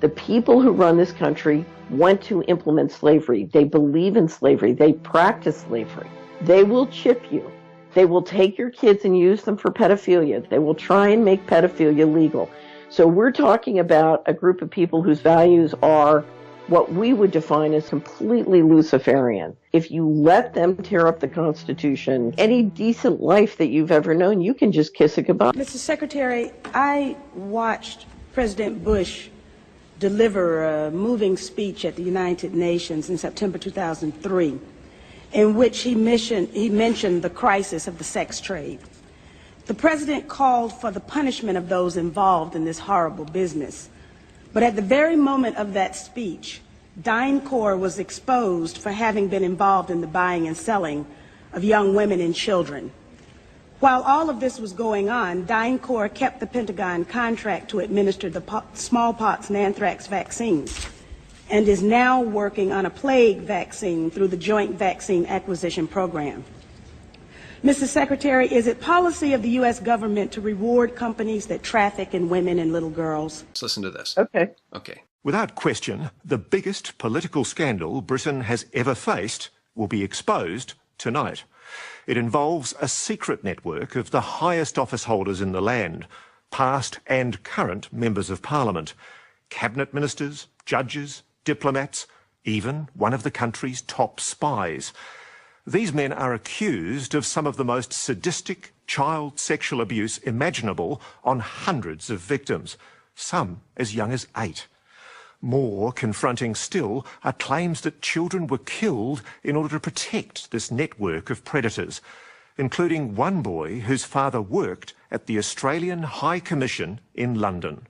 The people who run this country want to implement slavery. They believe in slavery. They practice slavery. They will chip you. They will take your kids and use them for pedophilia. They will try and make pedophilia legal. So we're talking about a group of people whose values are what we would define as completely Luciferian. If you let them tear up the Constitution, any decent life that you've ever known, you can just kiss it goodbye. Mr. Secretary, I watched President Bush deliver a moving speech at the United Nations in September 2003, in which he mentioned the crisis of the sex trade. The president called for the punishment of those involved in this horrible business. But at the very moment of that speech, DynCorp was exposed for having been involved in the buying and selling of young women and children. While all of this was going on, DynCorp kept the Pentagon contract to administer the smallpox and anthrax vaccines and is now working on a plague vaccine through the Joint Vaccine Acquisition Program. Mr. Secretary, is it policy of the U.S. government to reward companies that traffic in women and little girls? Let's listen to this. Okay. Without question, the biggest political scandal Britain has ever faced will be exposed tonight. It involves a secret network of the highest office holders in the land, past and current members of Parliament, cabinet ministers, judges, diplomats, even one of the country's top spies. These men are accused of some of the most sadistic child sexual abuse imaginable on hundreds of victims, some as young as 8. More confronting still are claims that children were killed in order to protect this network of predators, including one boy whose father worked at the Australian High Commission in London.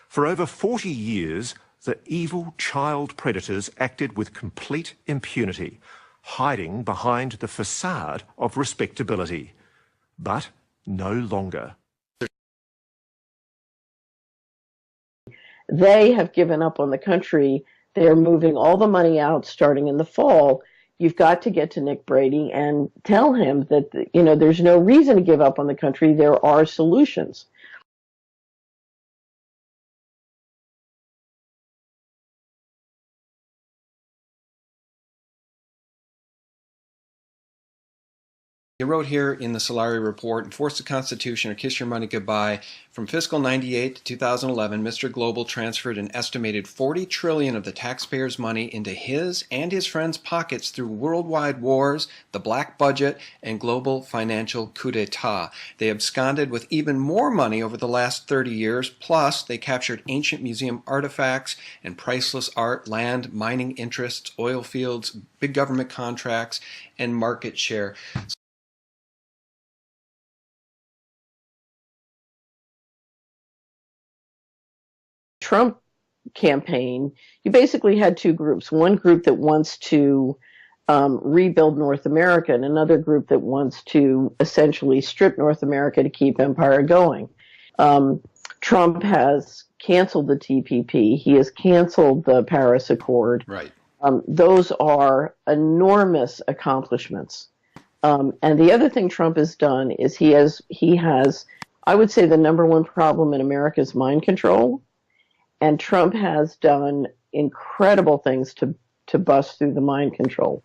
For over 40 years, the evil child predators acted with complete impunity, hiding behind the facade of respectability. But no longer. They have given up on the country. They're moving all the money out starting in the fall. You've got to get to Nick Brady and tell him that, there's no reason to give up on the country. There are solutions. You wrote here in the Solari report, enforce the Constitution or kiss your money goodbye. From fiscal 98 to 2011, Mr. Global transferred an estimated $40 trillion of the taxpayers' money into his and his friends' pockets through worldwide wars, the black budget, and global financial coup d'etat. They absconded with even more money over the last 30 years, plus they captured ancient museum artifacts and priceless art, land, mining interests, oil fields, big government contracts, and market share. Trump campaign, you basically had two groups. One group that wants to rebuild North America and another group that wants to essentially strip North America to keep empire going. Trump has canceled the TPP. He has canceled the Paris Accord. Right. Those are enormous accomplishments. And the other thing Trump has done is he has, I would say, the number one problem in America is mind control. And Trump has done incredible things to bust through the mind control.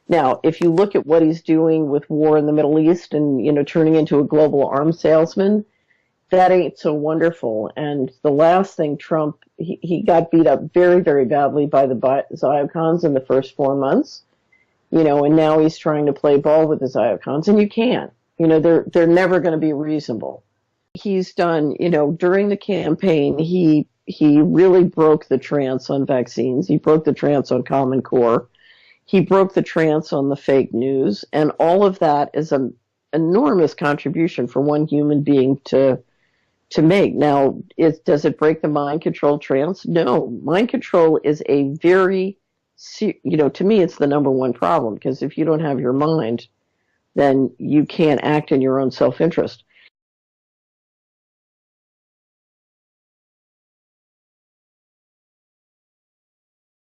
Now, if you look at what he's doing with war in the Middle East and, turning into a global arms salesman, that ain't so wonderful. And the last thing Trump, he got beat up very, very badly by the Zyokons in the first 4 months, and now he's trying to play ball with the Zyokons, and you can't. They're never going to be reasonable. He's done, during the campaign, he really broke the trance on vaccines. He broke the trance on Common Core. He broke the trance on the fake news. And all of that is an enormous contribution for one human being to make. Now, does it break the mind control trance? No. Mind control is a very, to me, it's the number one problem, because if you don't have your mind, then you can't act in your own self-interest.